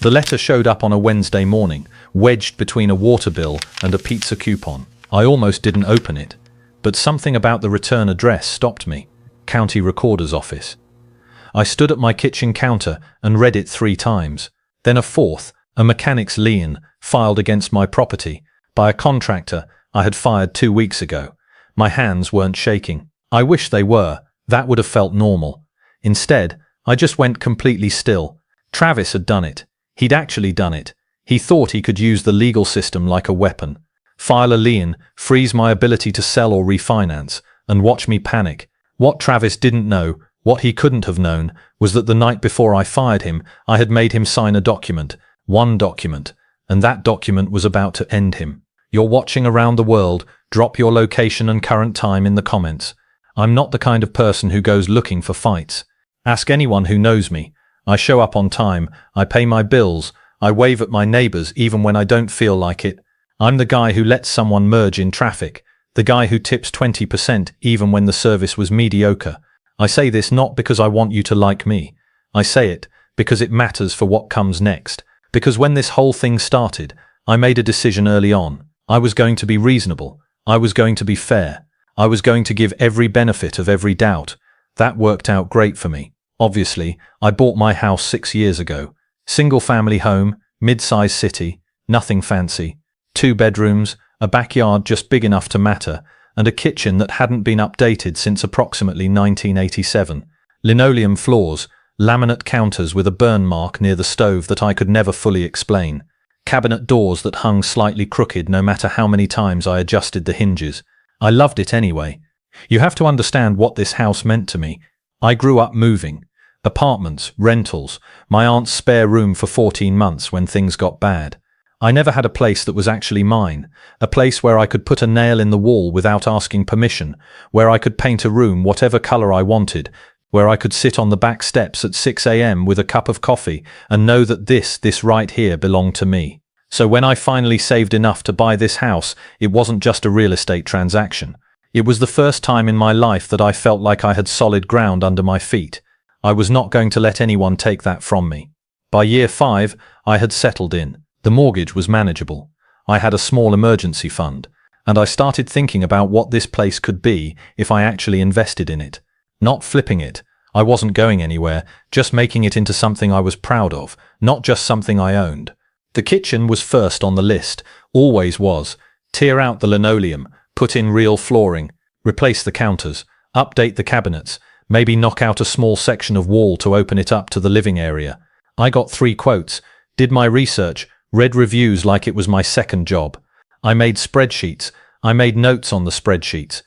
The letter showed up on a Wednesday morning, wedged between a water bill and a pizza coupon. I almost didn't open it, but something about the return address stopped me. County Recorder's Office. I stood at my kitchen counter and read it 3 times. Then a fourth, a mechanic's lien, filed against my property by a contractor I had fired 2 weeks ago. My hands weren't shaking. I wish they were. That would have felt normal. Instead, I just went completely still. Travis had done it. He'd actually done it. He thought he could use the legal system like a weapon. File a lien, freeze my ability to sell or refinance, and watch me panic. What Travis didn't know, what he couldn't have known, was that the night before I fired him, I had made him sign a document. One document. And that document was about to end him. You're watching around the world. Drop your location and current time in the comments. I'm not the kind of person who goes looking for fights. Ask anyone who knows me. I show up on time. I pay my bills. I wave at my neighbors even when I don't feel like it. I'm the guy who lets someone merge in traffic. The guy who tips 20% even when the service was mediocre. I say this not because I want you to like me. I say it because it matters for what comes next. Because when this whole thing started, I made a decision early on. I was going to be reasonable. I was going to be fair. I was going to give every benefit of every doubt. That worked out great for me. Obviously, I bought my house 6 years ago. Single-family home, mid-sized city, nothing fancy. 2 bedrooms, a backyard just big enough to matter, and a kitchen that hadn't been updated since approximately 1987. Linoleum floors, laminate counters with a burn mark near the stove that I could never fully explain. Cabinet doors that hung slightly crooked no matter how many times I adjusted the hinges. I loved it anyway. You have to understand what this house meant to me. I grew up moving. Apartments, rentals, my aunt's spare room for 14 months when things got bad. I never had a place that was actually mine, a place where I could put a nail in the wall without asking permission, where I could paint a room whatever color I wanted, where I could sit on the back steps at 6 a.m. with a cup of coffee and know that this right here belonged to me. So when I finally saved enough to buy this house, it wasn't just a real estate transaction. It was the first time in my life that I felt like I had solid ground under my feet. I was not going to let anyone take that from me. By year 5, I had settled in. The mortgage was manageable. I had a small emergency fund, and I started thinking about what this place could be if I actually invested in it. Not flipping it. I wasn't going anywhere, just making it into something I was proud of, not just something I owned. The kitchen was first on the list, always was. Tear out the linoleum, put in real flooring, replace the counters, update the cabinets, maybe knock out a small section of wall to open it up to the living area. I got 3 quotes, did my research, read reviews like it was my second job. I made spreadsheets. I made notes on the spreadsheets.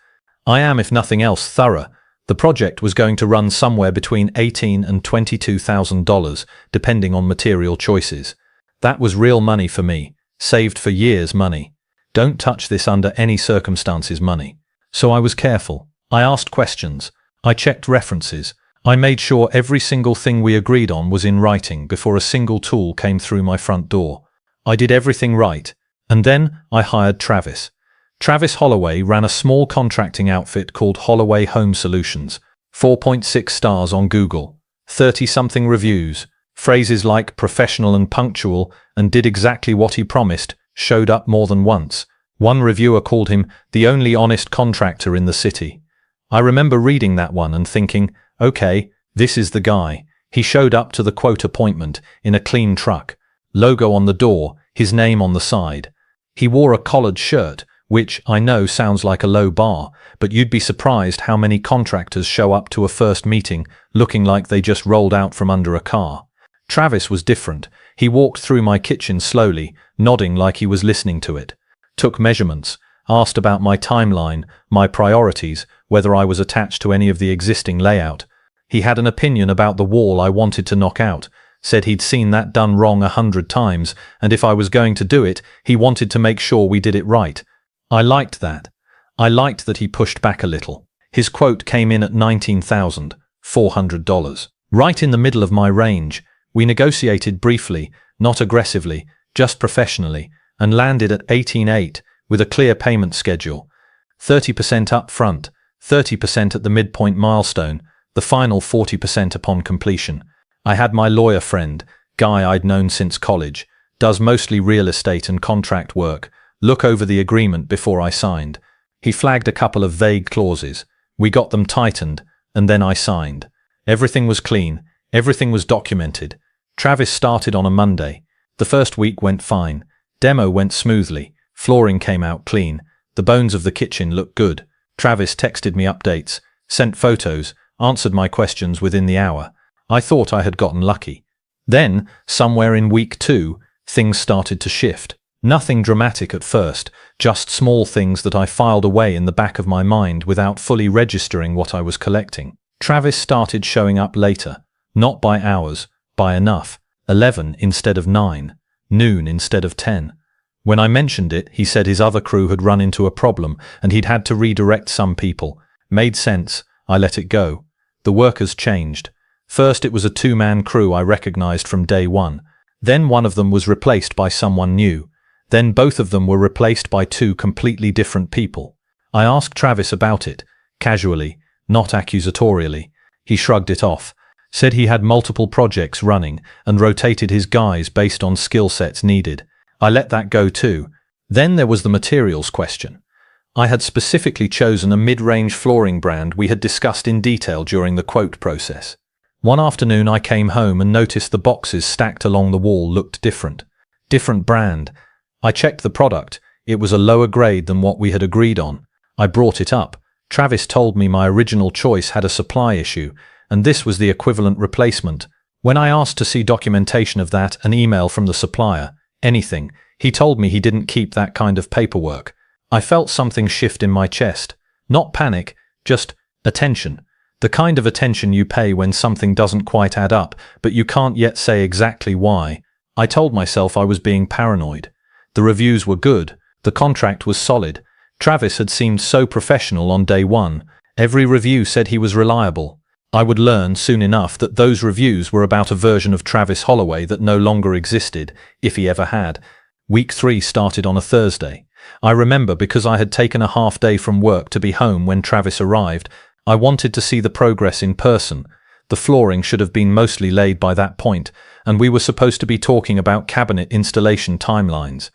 I am, if nothing else, thorough. The project was going to run somewhere between $18,000 and $22,000, depending on material choices. That was real money for me, saved for years money. Don't touch this under any circumstances money. So I was careful. I asked questions. I checked references. I made sure every single thing we agreed on was in writing before a single tool came through my front door. I did everything right. And then I hired Travis. Travis Holloway ran a small contracting outfit called Holloway Home Solutions. 4.6 stars on Google. 30-something reviews. Phrases like professional and punctual, and did exactly what he promised, showed up more than once. One reviewer called him the only honest contractor in the city. I remember reading that one and thinking, okay, this is the guy. He showed up to the quote appointment in a clean truck. Logo on the door, his name on the side. He wore a collared shirt, which I know sounds like a low bar, but you'd be surprised how many contractors show up to a first meeting looking like they just rolled out from under a car. Travis was different. He walked through my kitchen slowly, nodding like he was listening to it. Took measurements, asked about my timeline, my priorities, whether I was attached to any of the existing layout. He had an opinion about the wall I wanted to knock out, said he'd seen that done wrong 100 times, and if I was going to do it, he wanted to make sure we did it right. I liked that. I liked that he pushed back a little. His quote came in at $19,400. Right in the middle of my range. We negotiated briefly, not aggressively, just professionally, and landed at $18,800 with a clear payment schedule. 30% up front, 30% at the midpoint milestone, the final 40% upon completion. I had my lawyer friend, Guy I'd known since college. Does mostly real estate and contract work. Look over the agreement before I signed. He flagged a couple of vague clauses. We got them tightened, and then I signed. Everything was clean. Everything was documented. Travis started on a Monday. The first week went fine. Demo went smoothly. Flooring came out clean. The bones of the kitchen looked good. Travis texted me updates, sent photos, answered my questions within the hour. I thought I had gotten lucky. Then, somewhere in week 2, things started to shift. Nothing dramatic at first, just small things that I filed away in the back of my mind without fully registering what I was collecting. Travis started showing up later. Not by hours, by enough. 11 instead of 9. Noon instead of 10. When I mentioned it, he said his other crew had run into a problem and he'd had to redirect some people. Made sense. I let it go. The workers changed. First it was a 2-man crew I recognized from day one. Then one of them was replaced by someone new. Then both of them were replaced by 2 completely different people. I asked Travis about it, casually, not accusatorially. He shrugged it off, said he had multiple projects running and rotated his guys based on skill sets needed. I let that go too. Then there was the materials question. I had specifically chosen a mid-range flooring brand we had discussed in detail during the quote process. One afternoon I came home and noticed the boxes stacked along the wall looked different. Different brand. I checked the product. It was a lower grade than what we had agreed on. I brought it up. Travis told me my original choice had a supply issue, and this was the equivalent replacement. When I asked to see documentation of that, an email from the supplier, anything, he told me he didn't keep that kind of paperwork. I felt something shift in my chest. Not panic, just attention. The kind of attention you pay when something doesn't quite add up, but you can't yet say exactly why. I told myself I was being paranoid. The reviews were good. The contract was solid. Travis had seemed so professional on day one. Every review said he was reliable. I would learn soon enough that those reviews were about a version of Travis Holloway that no longer existed, if he ever had. Week 3 started on a Thursday. I remember because I had taken a half day from work to be home when Travis arrived. I wanted to see the progress in person. The flooring should have been mostly laid by that point, and we were supposed to be talking about cabinet installation timelines.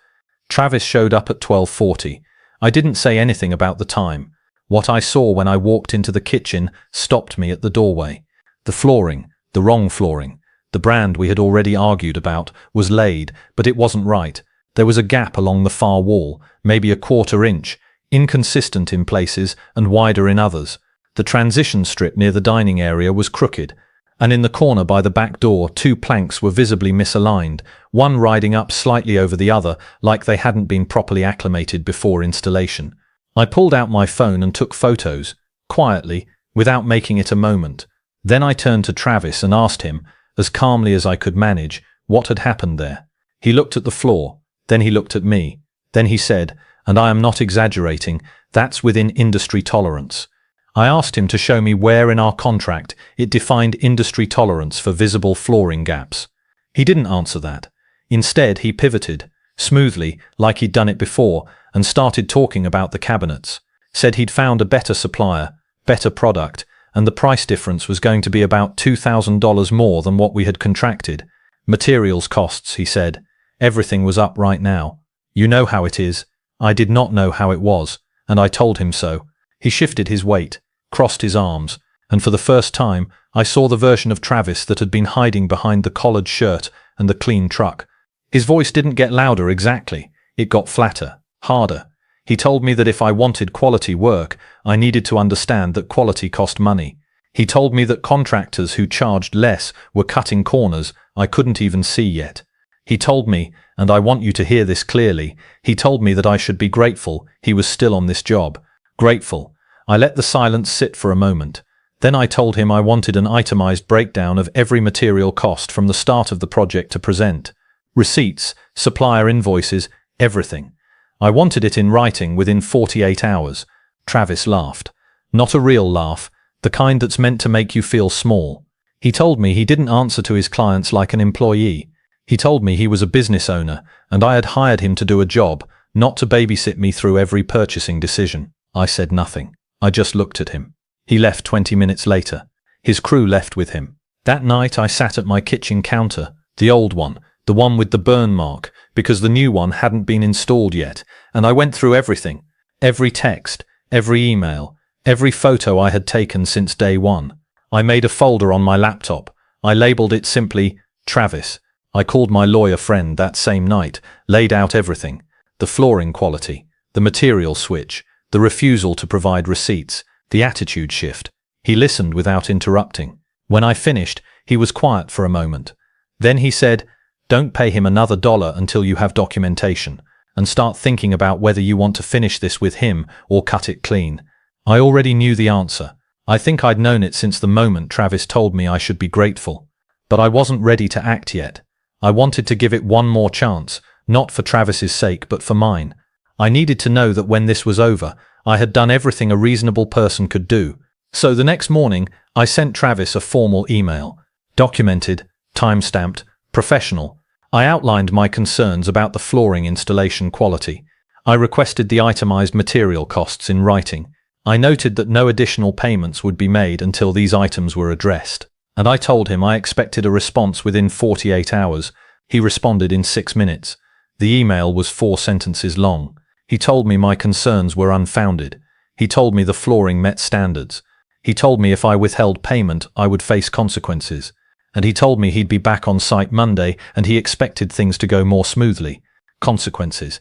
Travis showed up at 12:40. I didn't say anything about the time. What I saw when I walked into the kitchen stopped me at the doorway. The flooring, the wrong flooring, the brand we had already argued about, was laid, but it wasn't right. There was a gap along the far wall, maybe a 1/4 inch, inconsistent in places and wider in others. The transition strip near the dining area was crooked, and in the corner by the back door 2 planks were visibly misaligned, one riding up slightly over the other like they hadn't been properly acclimated before installation. I pulled out my phone and took photos, quietly, without making it a moment. Then I turned to Travis and asked him, as calmly as I could manage, what had happened there. He looked at the floor, then he looked at me. Then he said, and I am not exaggerating, that's within industry tolerance. I asked him to show me where in our contract it defined industry tolerance for visible flooring gaps. He didn't answer that. Instead, he pivoted, smoothly, like he'd done it before, and started talking about the cabinets. Said he'd found a better supplier, better product, and the price difference was going to be about $2,000 more than what we had contracted. Materials costs, he said. Everything was up right now. You know how it is. I did not know how it was, and I told him so. He shifted his weight, crossed his arms, and for the first time I saw the version of Travis that had been hiding behind the collared shirt and the clean truck. His voice didn't get louder exactly. It got flatter, harder. He told me that if I wanted quality work, I needed to understand that quality cost money. He told me that contractors who charged less were cutting corners I couldn't even see yet. He told me, and I want you to hear this clearly, he told me that I should be grateful he was still on this job. Grateful. I let the silence sit for a moment. Then I told him I wanted an itemized breakdown of every material cost from the start of the project to present. Receipts, supplier invoices, everything. I wanted it in writing within 48 hours. Travis laughed. Not a real laugh, the kind that's meant to make you feel small. He told me he didn't answer to his clients like an employee. He told me he was a business owner, and I had hired him to do a job, not to babysit me through every purchasing decision. I said nothing. I just looked at him. He left 20 minutes later. His crew left with him. That night I sat at my kitchen counter, The old one, the one with the burn mark, because the new one hadn't been installed yet, and I went through everything. Every text, every email, every photo I had taken since day one. I made a folder on my laptop. I labeled it simply Travis. I called my lawyer friend that same night, laid out everything. The flooring quality, the material switch, the refusal to provide receipts, the attitude shift. He listened without interrupting. When I finished, he was quiet for a moment. Then he said, "Don't pay him another dollar until you have documentation, and start thinking about whether you want to finish this with him or cut it clean." I already knew the answer. I think I'd known it since the moment Travis told me I should be grateful. But I wasn't ready to act yet. I wanted to give it one more chance, not for Travis's sake but for mine. I needed to know that when this was over, I had done everything a reasonable person could do. So the next morning, I sent Travis a formal email. Documented, time-stamped, professional. I outlined my concerns about the flooring installation quality. I requested the itemized material costs in writing. I noted that no additional payments would be made until these items were addressed. And I told him I expected a response within 48 hours. He responded in 6 minutes. The email was 4 sentences long. He told me my concerns were unfounded. He told me the flooring met standards. He told me if I withheld payment, I would face consequences. And he told me he'd be back on site Monday and he expected things to go more smoothly. Consequences.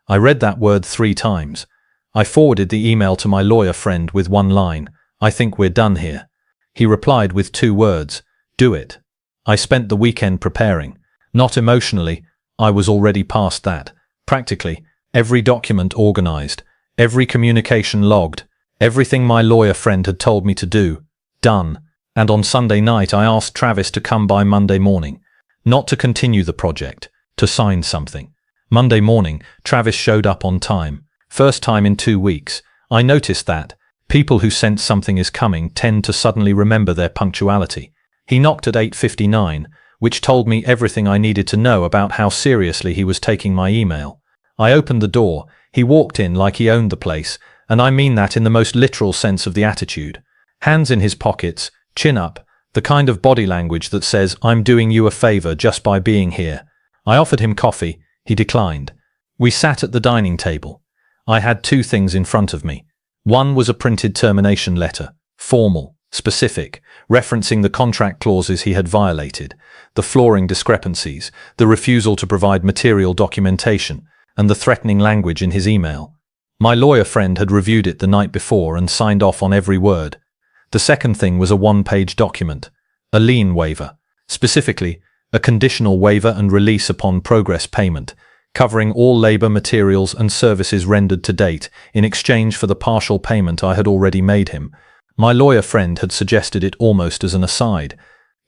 I read that word 3 times. I forwarded the email to my lawyer friend with one line, "I think we're done here." He replied with 2 words, "Do it." I spent the weekend preparing. Not emotionally, I was already past that. Practically, every document organized, every communication logged, everything my lawyer friend had told me to do, done. And on Sunday night I asked Travis to come by Monday morning. Not to continue the project, to sign something. Monday morning, Travis showed up on time. First time in 2 weeks. I noticed that. People who sense something is coming tend to suddenly remember their punctuality. He knocked at 8:59, which told me everything I needed to know about how seriously he was taking my email. I opened the door. He walked in like he owned the place, and I mean that in the most literal sense of the attitude. Hands in his pockets, chin up, the kind of body language that says, "I'm doing you a favor just by being here." I offered him coffee. He declined. We sat at the dining table. I had 2 things in front of me. One was a printed termination letter, formal, specific, referencing the contract clauses he had violated, the flooring discrepancies, the refusal to provide material documentation, and the threatening language in his email. My lawyer friend had reviewed it the night before and signed off on every word. The second thing was a 1-page document, a lien waiver, specifically a conditional waiver and release upon progress payment, covering all labor, materials and services rendered to date in exchange for the partial payment I had already made him. My lawyer friend had suggested it almost as an aside.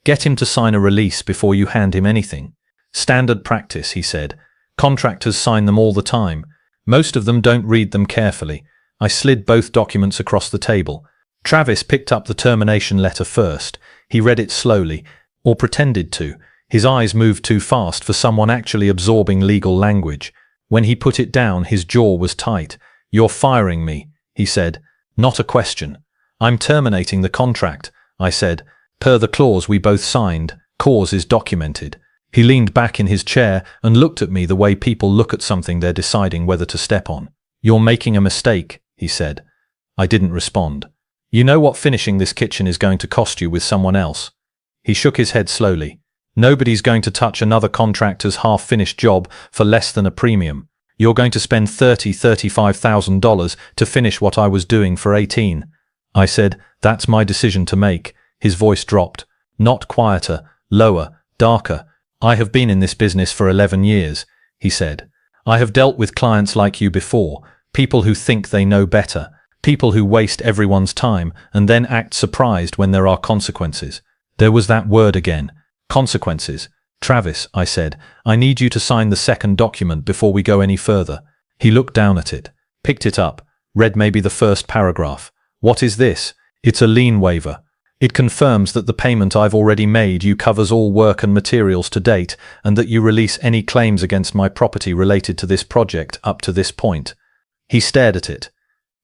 Get him to sign a release before you hand him anything. Standard practice, he said. Contractors sign them all the time. Most of them don't read them carefully. I slid both documents across the table. Travis picked up the termination letter first. He read it slowly, or pretended to. His eyes moved too fast for someone actually absorbing legal language. When he put it down, his jaw was tight. "You're firing me," he said. "Not a question." "I'm terminating the contract," I said. "Per the clause we both signed. Cause is documented." He leaned back in his chair and looked at me the way people look at something they're deciding whether to step on. "You're making a mistake," he said. I didn't respond. "You know what finishing this kitchen is going to cost you with someone else?" He shook his head slowly. "Nobody's going to touch another contractor's half-finished job for less than a premium. You're going to spend $35,000 to finish what I was doing for 18. I said, "That's my decision to make." His voice dropped. Not quieter, lower, darker. "I have been in this business for 11 years, he said. "I have dealt with clients like you before, people who think they know better, people who waste everyone's time and then act surprised when there are consequences." There was that word again. Consequences. "Travis," I said, "I need you to sign the second document before we go any further." He looked down at it, picked it up, read maybe the first paragraph. "What is this?" "It's a lien waiver. It confirms that the payment I've already made you covers all work and materials to date, and that you release any claims against my property related to this project up to this point." He stared at it.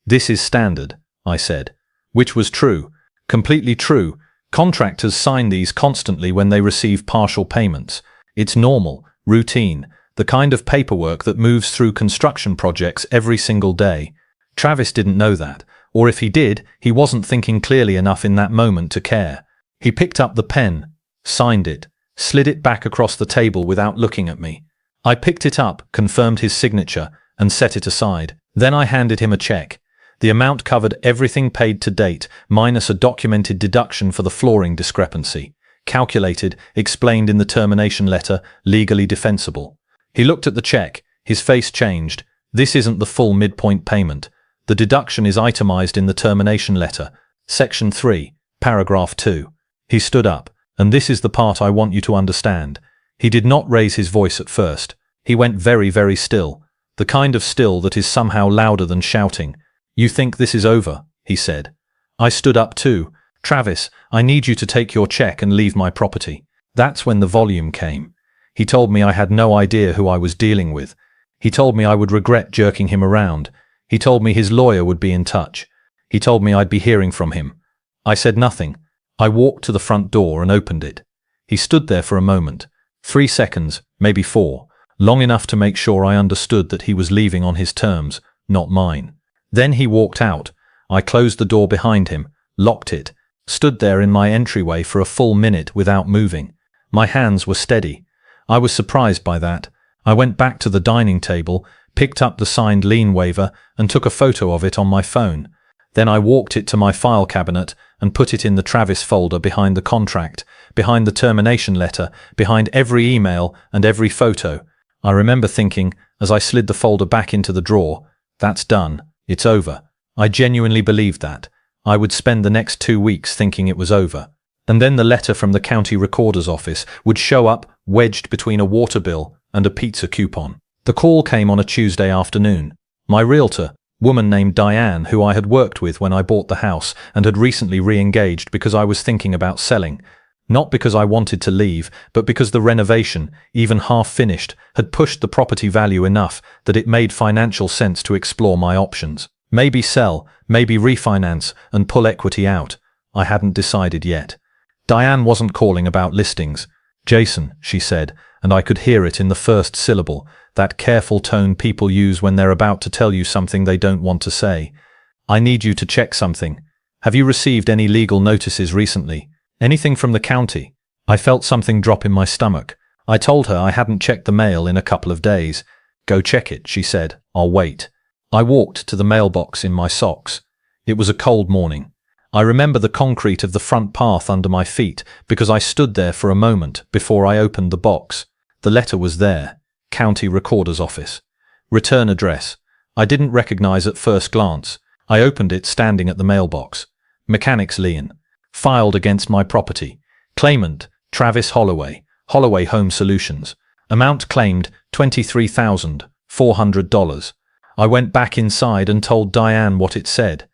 "This is standard," I said. Which was true. Completely true. Contractors sign these constantly when they receive partial payments. It's normal, routine, the kind of paperwork that moves through construction projects every single day. Travis didn't know that, or if he did, he wasn't thinking clearly enough in that moment to care. He picked up the pen, signed it, slid it back across the table without looking at me. I picked it up, confirmed his signature, and set it aside. Then I handed him a check. The amount covered everything paid to date, minus a documented deduction for the flooring discrepancy. Calculated, explained in the termination letter, legally defensible. He looked at the check. His face changed. This isn't the full midpoint payment. The deduction is itemized in the termination letter. Section 3, paragraph 2. He stood up. And this is the part I want you to understand. He did not raise his voice at first. He went very, very still. The kind of still that is somehow louder than shouting. "You think this is over?" he said. I stood up too. "Travis, I need you to take your check and leave my property." That's when the volume came. He told me I had no idea who I was dealing with. He told me I would regret jerking him around. He told me his lawyer would be in touch. He told me I'd be hearing from him. I said nothing. I walked to the front door and opened it. He stood there for a moment. 3 seconds, maybe 4. Long enough to make sure I understood that he was leaving on his terms, not mine. Then he walked out. I closed the door behind him, locked it, stood there in my entryway for a full minute without moving. My hands were steady. I was surprised by that. I went back to the dining table, picked up the signed lien waiver, and took a photo of it on my phone. Then I walked it to my file cabinet and put it in the Travis folder behind the contract, behind the termination letter, behind every email and every photo. I remember thinking, as I slid the folder back into the drawer, "That's done. It's over." I genuinely believed that. I would spend the next 2 weeks thinking it was over. And then the letter from the county recorder's office would show up wedged between a water bill and a pizza coupon. The call came on a Tuesday afternoon. My realtor, woman named Diane, who I had worked with when I bought the house and had recently re-engaged because I was thinking about selling. Not because I wanted to leave, but because the renovation, even half finished, had pushed the property value enough that it made financial sense to explore my options. Maybe sell, maybe refinance and pull equity out. I hadn't decided yet. Diane wasn't calling about listings. "Jason," she said, and I could hear it in the first syllable, that careful tone people use when they're about to tell you something they don't want to say. "I need you to check something. Have you received any legal notices recently? Anything from the county?" I felt something drop in my stomach. I told her I hadn't checked the mail in a couple of days. "Go check it," she said. "I'll wait." I walked to the mailbox in my socks. It was a cold morning. I remember the concrete of the front path under my feet because I stood there for a moment before I opened the box. The letter was there. County Recorder's Office. Return address. I didn't recognize at first glance. I opened it standing at the mailbox. Mechanics Lien. Filed against my property. Claimant, Travis Holloway. Holloway Home Solutions. Amount claimed, $23,400. I went back inside and told Diane what it said.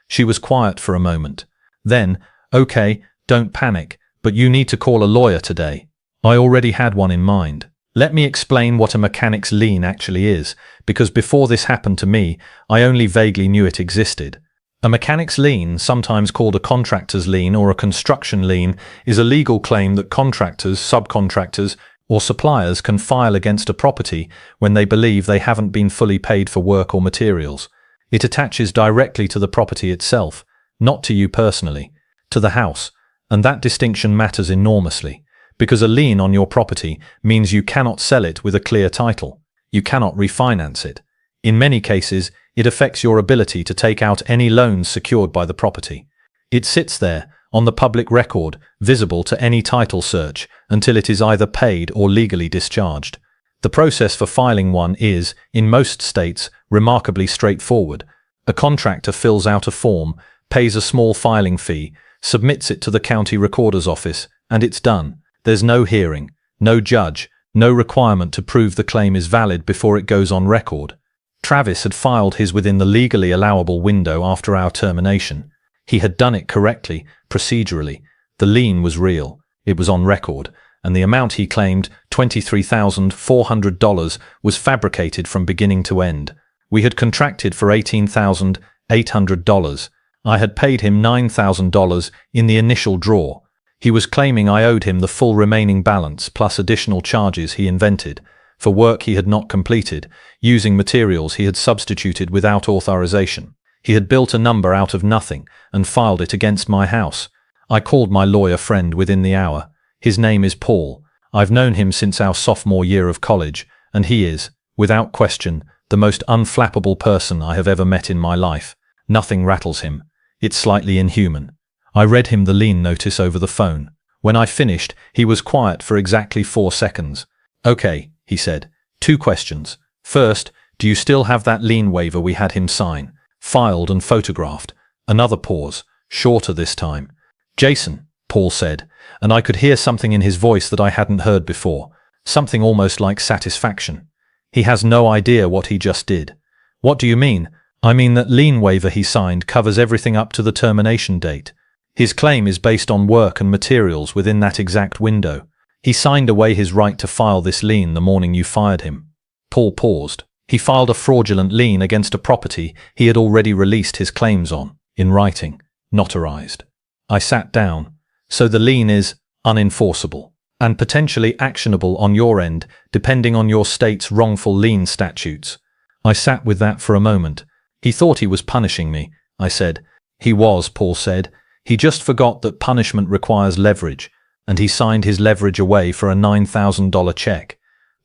She was quiet for a moment. Then, "Okay, don't panic, but you need to call a lawyer today." I already had one in mind. Let me explain what a mechanic's lien actually is, because before this happened to me, I only vaguely knew it existed. A mechanic's lien, sometimes called a contractor's lien or a construction lien, is a legal claim that contractors, subcontractors, or suppliers can file against a property when they believe they haven't been fully paid for work or materials. It attaches directly to the property itself, not to you personally, to the house, and that distinction matters enormously, because a lien on your property means you cannot sell it with a clear title. You cannot refinance it. In many cases, it affects your ability to take out any loans secured by the property. It sits there, on the public record, visible to any title search, until it is either paid or legally discharged. The process for filing one is, in most states, remarkably straightforward. A contractor fills out a form, pays a small filing fee, submits it to the county recorder's office, and it's done. There's no hearing, no judge, no requirement to prove the claim is valid before it goes on record. Travis had filed his within the legally allowable window after our termination. He had done it correctly, procedurally. The lien was real. It was on record. And the amount he claimed, $23,400, was fabricated from beginning to end. We had contracted for $18,800. I had paid him $9,000 in the initial draw. He was claiming I owed him the full remaining balance plus additional charges he invented for work he had not completed, using materials he had substituted without authorization. He had built a number out of nothing and filed it against my house. I called my lawyer friend within the hour. His name is Paul. I've known him since our sophomore year of college, and he is, without question, the most unflappable person I have ever met in my life. Nothing rattles him. It's slightly inhuman. I read him the lien notice over the phone. When I finished, he was quiet for exactly 4 seconds. "Okay," he said. "2 questions. First, do you still have that lien waiver we had him sign? Filed and photographed?" Another pause, shorter this time. "Jason," Paul said, and I could hear something in his voice that I hadn't heard before, something almost like satisfaction. "He has no idea what he just did." "What do you mean?" "I mean that lien waiver he signed covers everything up to the termination date. His claim is based on work and materials within that exact window. He signed away his right to file this lien the morning you fired him." Paul paused. "He filed a fraudulent lien against a property he had already released his claims on, in writing, notarized." I sat down. "So the lien is unenforceable and potentially actionable on your end, depending on your state's wrongful lien statutes." I sat with that for a moment. "He thought he was punishing me," I said. "He was," Paul said. "He just forgot that punishment requires leverage, and he signed his leverage away for a $9,000 check.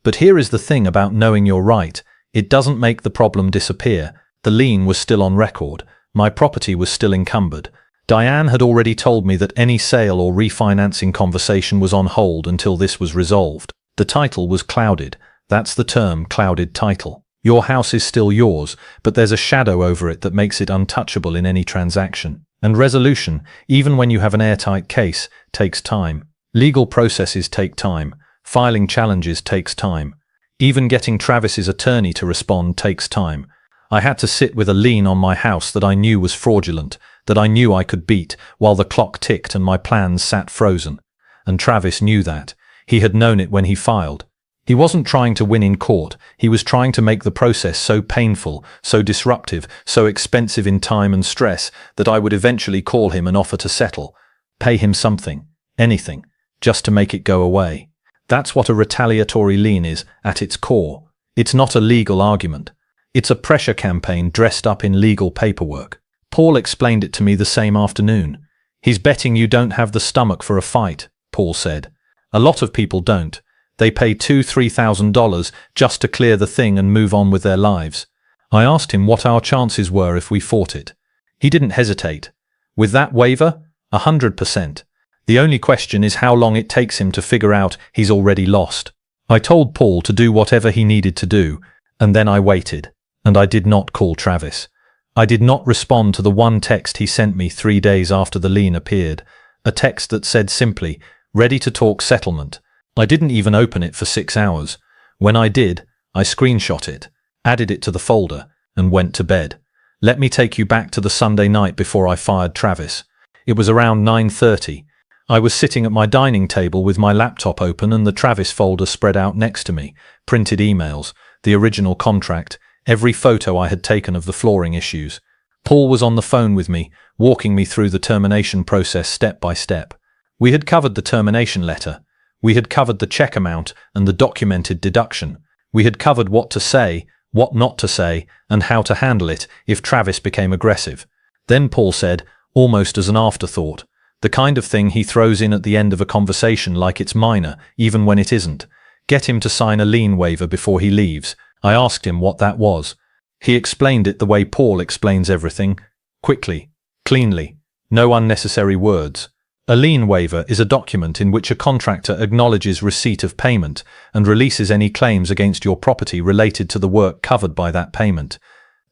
But here is the thing about knowing you're right. It doesn't make the problem disappear. The lien was still on record. My property was still encumbered. Diane had already told me that any sale or refinancing conversation was on hold until this was resolved. The title was clouded. That's the term, clouded title. Your house is still yours, but there's a shadow over it that makes it untouchable in any transaction. And resolution, even when you have an airtight case, takes time. Legal processes take time. Filing challenges takes time. Even getting Travis's attorney to respond takes time. I had to sit with a lien on my house that I knew was fraudulent, that I knew I could beat, while the clock ticked and my plans sat frozen. And Travis knew that. He had known it when he filed. He wasn't trying to win in court. He was trying to make the process so painful, so disruptive, so expensive in time and stress that I would eventually call him and offer to settle. Pay him something, anything, just to make it go away. That's what a retaliatory lien is at its core. It's not a legal argument. It's a pressure campaign dressed up in legal paperwork. Paul explained it to me the same afternoon. "He's betting you don't have the stomach for a fight," Paul said. "A lot of people don't. They pay $2,000–3,000 just to clear the thing and move on with their lives." I asked him what our chances were if we fought it. He didn't hesitate. "With that waiver, 100%. The only question is how long it takes him to figure out he's already lost." I told Paul to do whatever he needed to do, and then I waited. And I did not call Travis. I did not respond to the one text he sent me 3 days after the lien appeared, a text that said simply, "Ready to talk settlement." I didn't even open it for 6 hours. When I did, I screenshot it, added it to the folder, and went to bed. Let me take you back to the Sunday night before I fired Travis. It was around 9:30. I was sitting at my dining table with my laptop open and the Travis folder spread out next to me, printed emails, the original contract, every photo I had taken of the flooring issues. Paul was on the phone with me, walking me through the termination process step by step. We had covered the termination letter. We had covered the check amount and the documented deduction. We had covered what to say, what not to say, and how to handle it if Travis became aggressive. Then Paul said, almost as an afterthought, the kind of thing he throws in at the end of a conversation like it's minor, even when it isn't. "Get him to sign a lien waiver before he leaves." I asked him what that was. He explained it the way Paul explains everything, quickly, cleanly, no unnecessary words. A lien waiver is a document in which a contractor acknowledges receipt of payment and releases any claims against your property related to the work covered by that payment.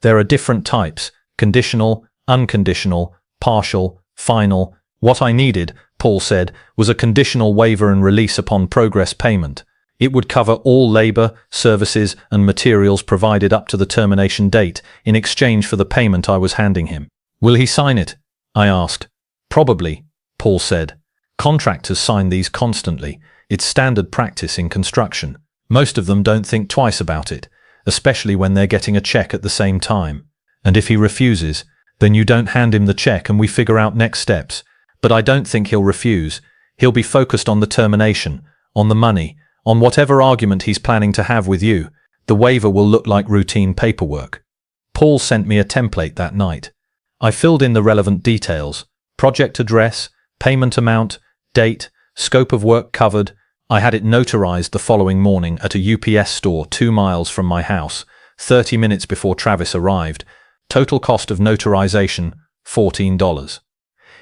There are different types: conditional, unconditional, partial, final. What I needed, Paul said, was a conditional waiver and release upon progress payment. It would cover all labor, services, and materials provided up to the termination date in exchange for the payment I was handing him. "Will he sign it?" I asked. "Probably," Paul said. "Contractors sign these constantly. It's standard practice in construction. Most of them don't think twice about it, especially when they're getting a check at the same time. And if he refuses, then you don't hand him the check and we figure out next steps. But I don't think he'll refuse. He'll be focused on the termination, on the money, on whatever argument he's planning to have with you. The waiver will look like routine paperwork. Paul sent me a template that night. I filled in the relevant details: project address, payment amount, date, scope of work covered. I had it notarized the following morning at a UPS store 2 miles from my house, 30 minutes before Travis arrived. Total cost of notarization, $14.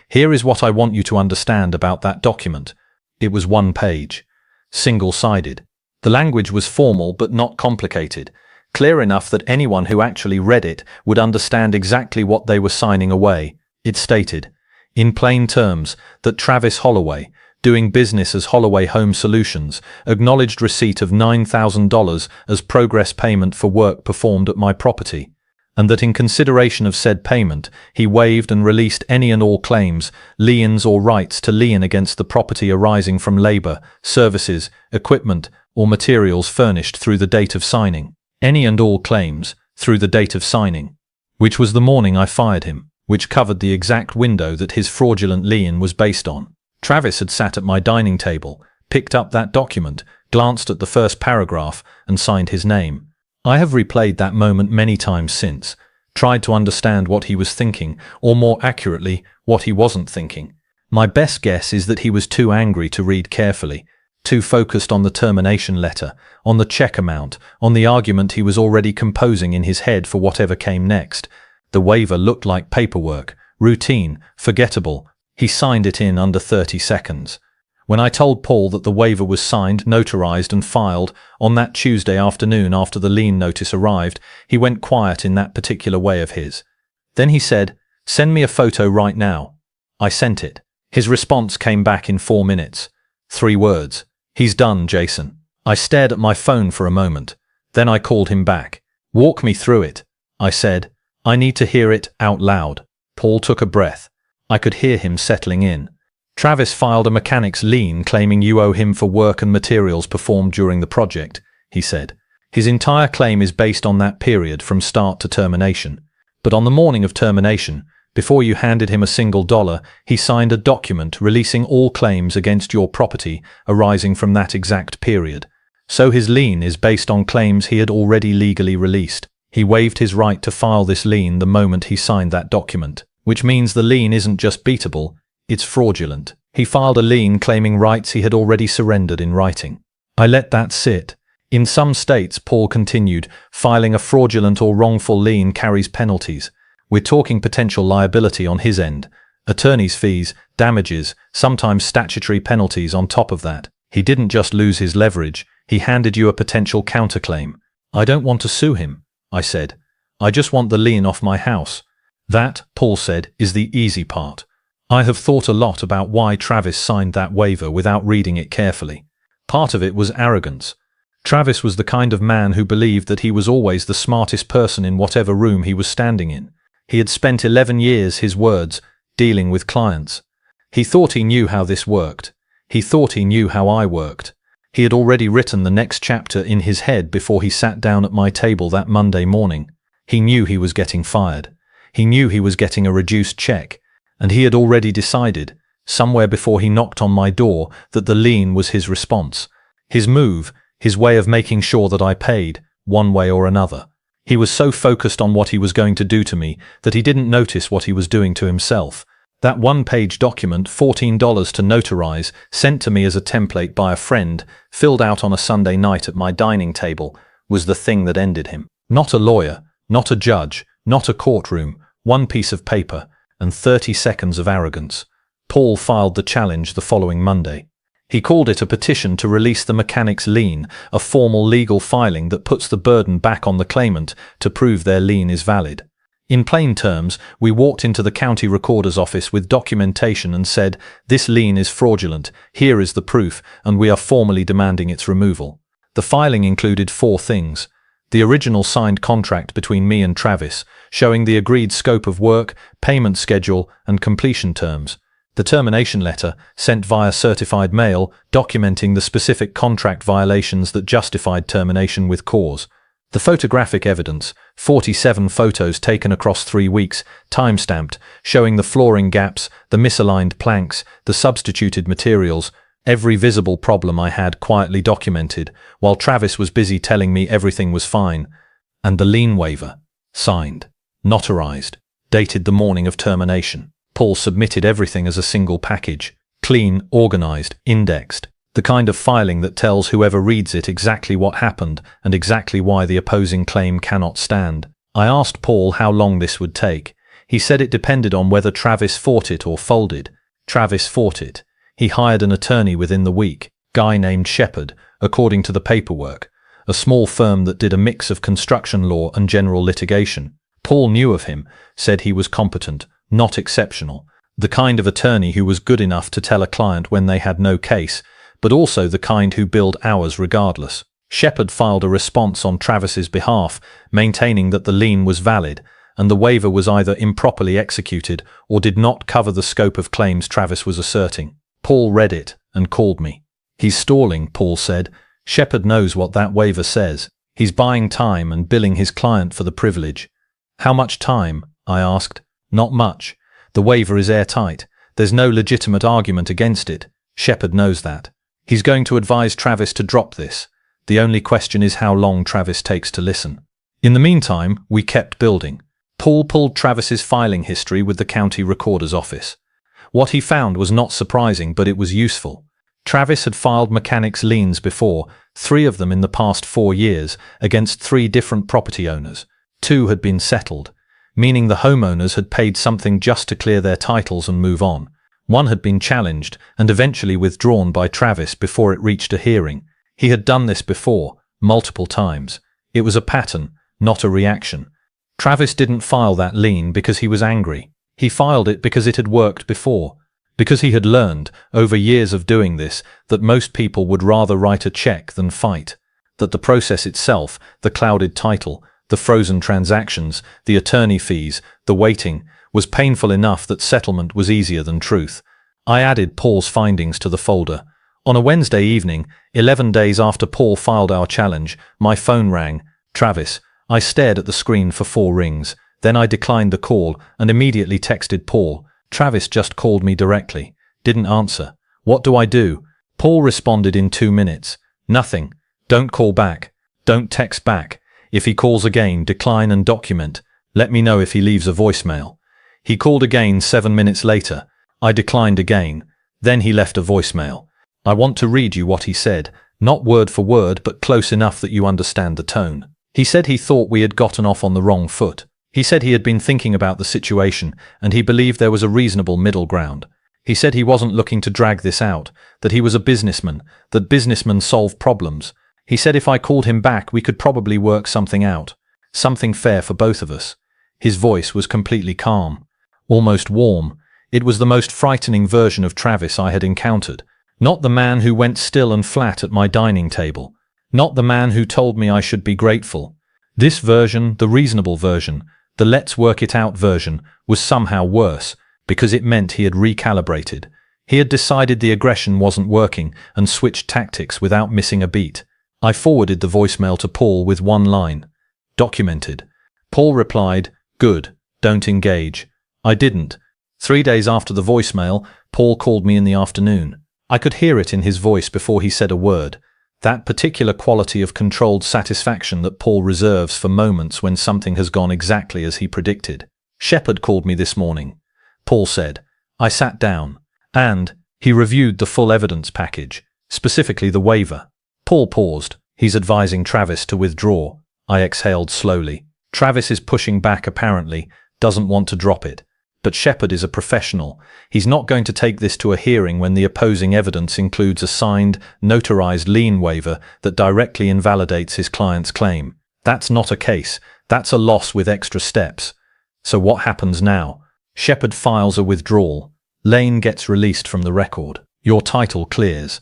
Here is what I want you to understand about that document. It was 1 page, single-sided. The language was formal but not complicated, clear enough that anyone who actually read it would understand exactly what they were signing away. It stated, in plain terms, that Travis Holloway, doing business as Holloway Home Solutions, acknowledged receipt of $9,000 as progress payment for work performed at my property, and that in consideration of said payment, he waived and released any and all claims, liens or rights to lien against the property arising from labor, services, equipment, or materials furnished through the date of signing. Any and all claims, through the date of signing, which was the morning I fired him, which covered the exact window that his fraudulent lien was based on. Travis had sat at my dining table, picked up that document, glanced at the first paragraph, and signed his name. I have replayed that moment many times since, tried to understand what he was thinking, or more accurately, what he wasn't thinking. My best guess is that he was too angry to read carefully, too focused on the termination letter, on the check amount, on the argument he was already composing in his head for whatever came next. The waiver looked like paperwork, routine, forgettable. He signed it in under 30 seconds. When I told Paul that the waiver was signed, notarized and filed on that Tuesday afternoon after the lien notice arrived, he went quiet in that particular way of his. Then he said, "Send me a photo right now." I sent it. His response came back in 4 minutes. 3 words. "He's done, Jason." I stared at my phone for a moment. Then I called him back. "Walk me through it," I said. "I need to hear it out loud." Paul took a breath. I could hear him settling in. "Travis filed a mechanic's lien claiming you owe him for work and materials performed during the project," he said. "His entire claim is based on that period from start to termination. But on the morning of termination, before you handed him a single dollar, he signed a document releasing all claims against your property arising from that exact period. So his lien is based on claims he had already legally released. He waived his right to file this lien the moment he signed that document, which means the lien isn't just beatable, it's fraudulent. He filed a lien claiming rights he had already surrendered in writing." I let that sit. "In some states," Paul continued, "filing a fraudulent or wrongful lien carries penalties. We're talking potential liability on his end, attorney's fees, damages, sometimes statutory penalties on top of that. He didn't just lose his leverage, he handed you a potential counterclaim." "I don't want to sue him," I said. "I just want the lien off my house." "That," Paul said, "is the easy part. I have thought a lot about why Travis signed that waiver without reading it carefully. Part of it was arrogance. Travis was the kind of man who believed that he was always the smartest person in whatever room he was standing in. He had spent 11 years, his words, dealing with clients. He thought he knew how this worked. He thought he knew how I worked. He had already written the next chapter in his head before he sat down at my table that Monday morning. He knew he was getting fired. He knew he was getting a reduced check. And he had already decided, somewhere before he knocked on my door, that the lien was his response. His move, his way of making sure that I paid, one way or another. He was so focused on what he was going to do to me that he didn't notice what he was doing to himself. That 1-page document, $14 to notarize, sent to me as a template by a friend, filled out on a Sunday night at my dining table, was the thing that ended him. Not a lawyer, not a judge, not a courtroom, 1 piece of paper, and 30 seconds of arrogance. Paul filed the challenge the following Monday. He called it a petition to release the mechanic's lien, a formal legal filing that puts the burden back on the claimant to prove their lien is valid. In plain terms, we walked into the county recorder's office with documentation and said, "This lien is fraudulent, here is the proof, and we are formally demanding its removal." The filing included 4 things. The original signed contract between me and Travis, showing the agreed scope of work, payment schedule, and completion terms. The termination letter, sent via certified mail, documenting the specific contract violations that justified termination with cause. The photographic evidence, 47 photos taken across 3 weeks, time-stamped, showing the flooring gaps, the misaligned planks, the substituted materials, every visible problem I had quietly documented, while Travis was busy telling me everything was fine. And the lien waiver, signed, notarized, dated the morning of termination. Paul submitted everything as a single package, clean, organized, indexed. The kind of filing that tells whoever reads it exactly what happened and exactly why the opposing claim cannot stand. I asked Paul how long this would take. He said it depended on whether Travis fought it or folded. Travis fought it. He hired an attorney within the week, guy named Shepard, according to the paperwork, a small firm that did a mix of construction law and general litigation. Paul knew of him, said he was competent, not exceptional, the kind of attorney who was good enough to tell a client when they had no case, but also the kind who billed hours regardless. Shepard filed a response on Travis's behalf, maintaining that the lien was valid, and the waiver was either improperly executed or did not cover the scope of claims Travis was asserting. Paul read it and called me. He's stalling, Paul said. Shepard knows what that waiver says. He's buying time and billing his client for the privilege. How much time? I asked. Not much. The waiver is airtight. There's no legitimate argument against it. Shepard knows that. He's going to advise Travis to drop this. The only question is how long Travis takes to listen. In the meantime, we kept building. Paul pulled Travis's filing history with the county recorder's office. What he found was not surprising, but it was useful. Travis had filed mechanics liens before, 3 of them in the past 4 years, against 3 different property owners. 2 had been settled, meaning the homeowners had paid something just to clear their titles and move on. 1 had been challenged and eventually withdrawn by Travis before it reached a hearing. He had done this before, multiple times. It was a pattern, not a reaction. Travis didn't file that lien because he was angry. He filed it because it had worked before, because he had learned, over years of doing this, that most people would rather write a check than fight, that the process itself, the clouded title, the frozen transactions, the attorney fees, the waiting, was painful enough that settlement was easier than truth. I added Paul's findings to the folder. On a Wednesday evening, 11 days after Paul filed our challenge, my phone rang. Travis. I stared at the screen for 4 rings. Then I declined the call and immediately texted Paul. Travis just called me directly. Didn't answer. What do I do? Paul responded in 2 minutes. Nothing. Don't call back. Don't text back. If he calls again, decline and document. Let me know if he leaves a voicemail. He called again 7 minutes later. I declined again. Then he left a voicemail. I want to read you what he said, not word for word but close enough that you understand the tone. He said he thought we had gotten off on the wrong foot. He said he had been thinking about the situation and he believed there was a reasonable middle ground. He said he wasn't looking to drag this out, that he was a businessman, that businessmen solve problems. He said if I called him back we could probably work something out, something fair for both of us. His voice was completely calm, almost warm. It was the most frightening version of Travis I had encountered. Not the man who went still and flat at my dining table. Not the man who told me I should be grateful. This version, the reasonable version, the let's work it out version, was somehow worse, because it meant he had recalibrated. He had decided the aggression wasn't working and switched tactics without missing a beat. I forwarded the voicemail to Paul with 1 line. Documented. Paul replied, good, don't engage. I didn't. 3 days after the voicemail, Paul called me in the afternoon. I could hear it in his voice before he said a word. That particular quality of controlled satisfaction that Paul reserves for moments when something has gone exactly as he predicted. Shepard called me this morning. Paul said. I sat down. And he reviewed the full evidence package, specifically the waiver. Paul paused. He's advising Travis to withdraw. I exhaled slowly. Travis is pushing back apparently, doesn't want to drop it. But Shepard is a professional. He's not going to take this to a hearing when the opposing evidence includes a signed, notarized lien waiver that directly invalidates his client's claim. That's not a case. That's a loss with extra steps. So what happens now? Shepard files a withdrawal. Lien gets released from the record. Your title clears.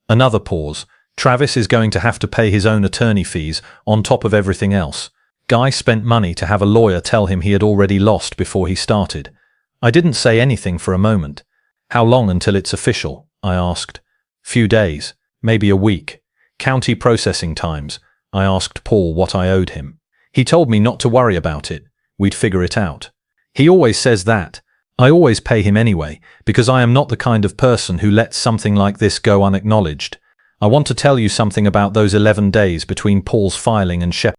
Another pause. Travis is going to have to pay his own attorney fees on top of everything else. Guy spent money to have a lawyer tell him he had already lost before he started. I didn't say anything for a moment. How long until it's official? I asked. Few days, maybe a week. County processing times. I asked Paul what I owed him. He told me not to worry about it. We'd figure it out. He always says that. I always pay him anyway, because I am not the kind of person who lets something like this go unacknowledged. I want to tell you something about those 11 days between Paul's filing and Shepard's